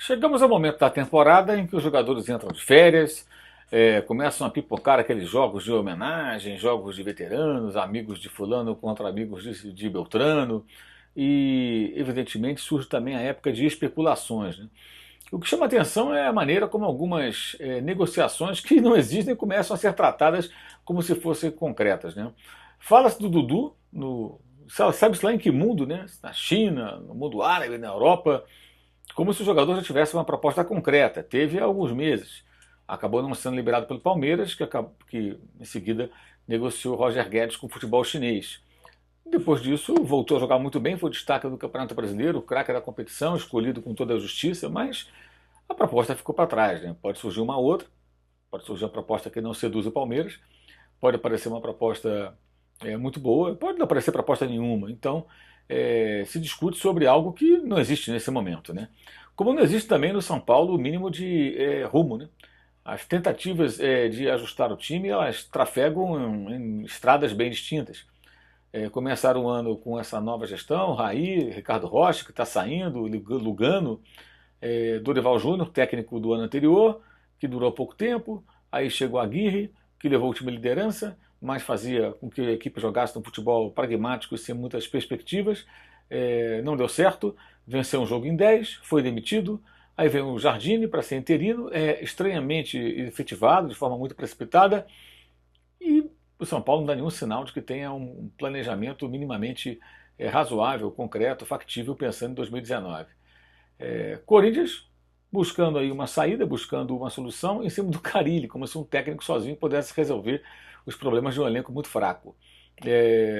Chegamos ao momento da temporada em que os jogadores entram de férias, começam a pipocar aqueles jogos de homenagem, jogos de veteranos, amigos de fulano contra amigos de Beltrano, e evidentemente surge também a época de especulações, né? O que chama atenção é a maneira como algumas negociações que não existem começam a ser tratadas como se fossem concretas, né? Fala-se do Dudu, sabe-se lá em que mundo, né? Na China, no mundo árabe, na Europa, como se o jogador já tivesse uma proposta concreta. Teve há alguns meses. Acabou não sendo liberado pelo Palmeiras, que em seguida negociou Roger Guedes com o futebol chinês. Depois disso, voltou a jogar muito bem, foi destaque do Campeonato Brasileiro, o craque da competição, escolhido com toda a justiça, mas a proposta ficou para trás, né? Pode surgir uma outra, pode surgir uma proposta que não seduz o Palmeiras, pode aparecer uma proposta muito boa, pode não aparecer proposta nenhuma. Então, se discute sobre algo que não existe nesse momento, né? Como não existe também no São Paulo o mínimo de rumo, né? As tentativas de ajustar o time, elas trafegam em estradas bem distintas. Começaram o ano com essa nova gestão, Raí, Ricardo Rocha, que está saindo, Lugano, Dorival Júnior, técnico do ano anterior, que durou pouco tempo, aí chegou a Aguirre, que levou o time à liderança, mas fazia com que a equipe jogasse um futebol pragmático e sem muitas perspectivas. Não deu certo, venceu um jogo em 10, foi demitido, aí veio o Jardine para ser interino, estranhamente efetivado, de forma muito precipitada, e o São Paulo não dá nenhum sinal de que tenha um planejamento minimamente razoável, concreto, factível, pensando em 2019. Corinthians buscando aí uma saída, buscando uma solução em cima do Carille, como se um técnico sozinho pudesse resolver os problemas de um elenco muito fraco.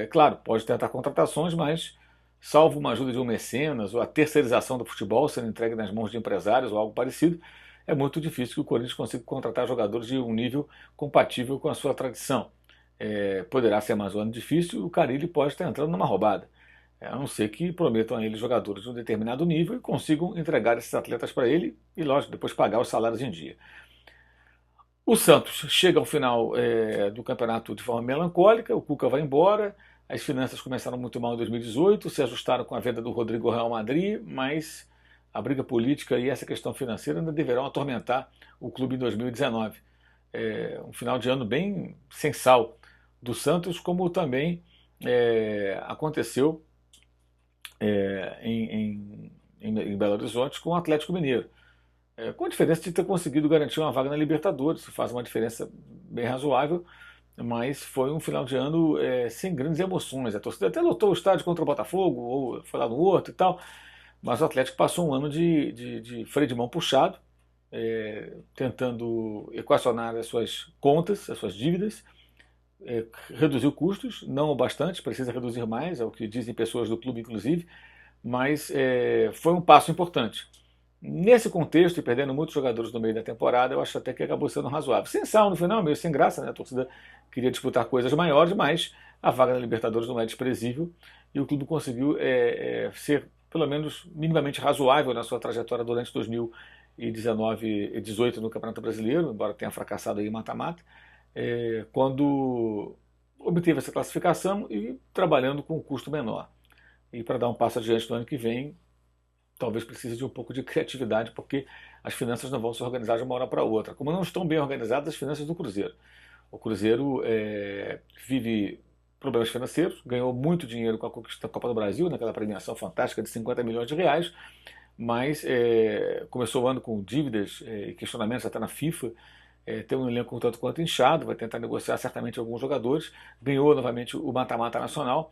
Claro, pode tentar contratações, mas salvo uma ajuda de um mecenas ou a terceirização do futebol sendo entregue nas mãos de empresários ou algo parecido, é muito difícil que o Corinthians consiga contratar jogadores de um nível compatível com a sua tradição. Poderá ser mais um ano difícil, o Carille pode estar entrando numa roubada. A não ser que prometam a ele jogadores de um determinado nível e consigam entregar esses atletas para ele e, lógico, depois pagar os salários em dia. O Santos chega ao final do campeonato de forma melancólica, o Cuca vai embora, as finanças começaram muito mal em 2018, se ajustaram com a venda do Rodrigo ao Real Madrid, mas a briga política e essa questão financeira ainda deverão atormentar o clube em 2019. Um final de ano bem sem sal do Santos, como também aconteceu em Belo Horizonte com o Atlético Mineiro. Com a diferença de ter conseguido garantir uma vaga na Libertadores, isso faz uma diferença bem razoável, mas foi um final de ano sem grandes emoções. A torcida até lotou o estádio contra o Botafogo, ou foi lá no Horto e tal, mas o Atlético passou um ano de freio de mão puxado, tentando equacionar as suas contas, as suas dívidas, reduziu custos, não o bastante, precisa reduzir mais, é o que dizem pessoas do clube, inclusive, mas foi um passo importante. Nesse contexto, e perdendo muitos jogadores no meio da temporada, eu acho até que acabou sendo razoável. Sem sal no final, meio sem graça, né? A torcida queria disputar coisas maiores, mas a vaga na Libertadores não é desprezível e o clube conseguiu ser, pelo menos, minimamente razoável na sua trajetória durante 2019 e 2018 no Campeonato Brasileiro, embora tenha fracassado aí em mata-mata, quando obteve essa classificação e trabalhando com um custo menor. E para dar um passo adiante no ano que vem, talvez precise de um pouco de criatividade, porque as finanças não vão se organizar de uma hora para outra. Como não estão bem organizadas as finanças do Cruzeiro. O Cruzeiro vive problemas financeiros, ganhou muito dinheiro com a conquista da Copa do Brasil, naquela premiação fantástica de 50 milhões de reais, mas começou o ano com dívidas e questionamentos até na FIFA, tem um elenco um tanto quanto inchado, vai tentar negociar certamente alguns jogadores, ganhou novamente o mata-mata nacional,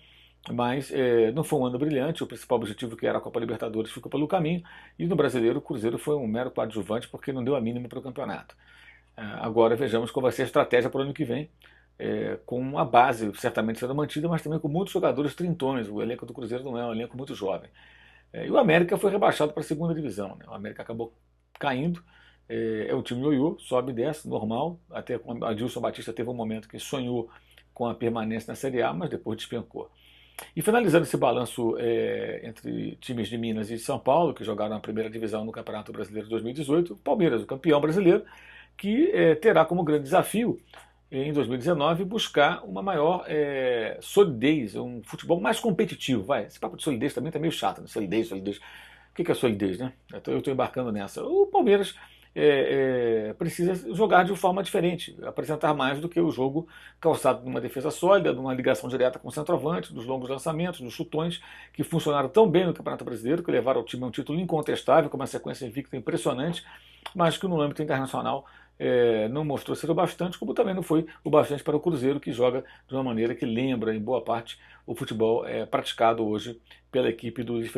mas não foi um ano brilhante, o principal objetivo que era a Copa Libertadores ficou pelo caminho, e no Brasileiro o Cruzeiro foi um mero coadjuvante porque não deu a mínima para o campeonato. Agora vejamos qual vai ser a estratégia para o ano que vem, com a base certamente sendo mantida, mas também com muitos jogadores trintões, o elenco do Cruzeiro não é um elenco muito jovem. E o América foi rebaixado para a segunda divisão, né? O América acabou caindo, o time ioiô, sobe e desce, normal, até com Adilson Batista teve um momento que sonhou com a permanência na Série A, mas depois despencou. E finalizando esse balanço entre times de Minas e São Paulo, que jogaram a primeira divisão no Campeonato Brasileiro de 2018, o Palmeiras, o campeão brasileiro, que terá como grande desafio em 2019 buscar uma maior solidez, um futebol mais competitivo. Esse papo de solidez também está meio chato, né? Solidez. O que é a solidez, né? Eu estou embarcando nessa. O Palmeiras precisa jogar de forma diferente, apresentar mais do que o jogo calçado numa defesa sólida, numa ligação direta com o centroavante, dos longos lançamentos, dos chutões, que funcionaram tão bem no Campeonato Brasileiro, que levaram ao time a um título incontestável, com uma sequência invicta impressionante, mas que no âmbito internacional não mostrou ser o bastante, como também não foi o bastante para o Cruzeiro, que joga de uma maneira que lembra, em boa parte, o futebol praticado hoje pela equipe do Luiz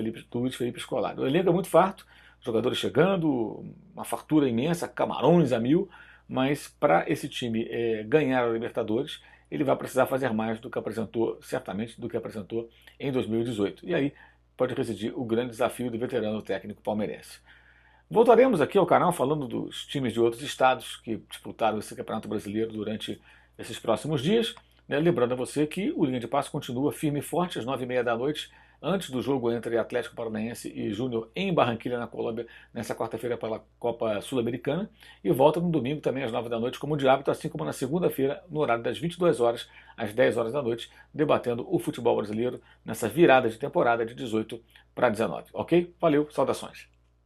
Felipe Scolari. O elenco é muito farto, jogadores chegando, uma fartura imensa, camarões a mil, mas para esse time ganhar a Libertadores, ele vai precisar fazer mais do que apresentou, certamente, do que apresentou em 2018. E aí pode residir o grande desafio do veterano técnico palmeirense. Voltaremos aqui ao canal falando dos times de outros estados que disputaram esse Campeonato Brasileiro durante esses próximos dias. Lembrando a você que o Linha de Passe continua firme e forte às 9h30 da noite, antes do jogo entre Atlético Paranaense e Júnior em Barranquilla, na Colômbia, nessa quarta-feira pela Copa Sul-Americana, e volta no domingo também às 9 da noite, como de hábito, assim como na segunda-feira, no horário das 22 horas às 10 horas da noite, debatendo o futebol brasileiro nessa virada de temporada de 18 para 19. Ok? Valeu, saudações!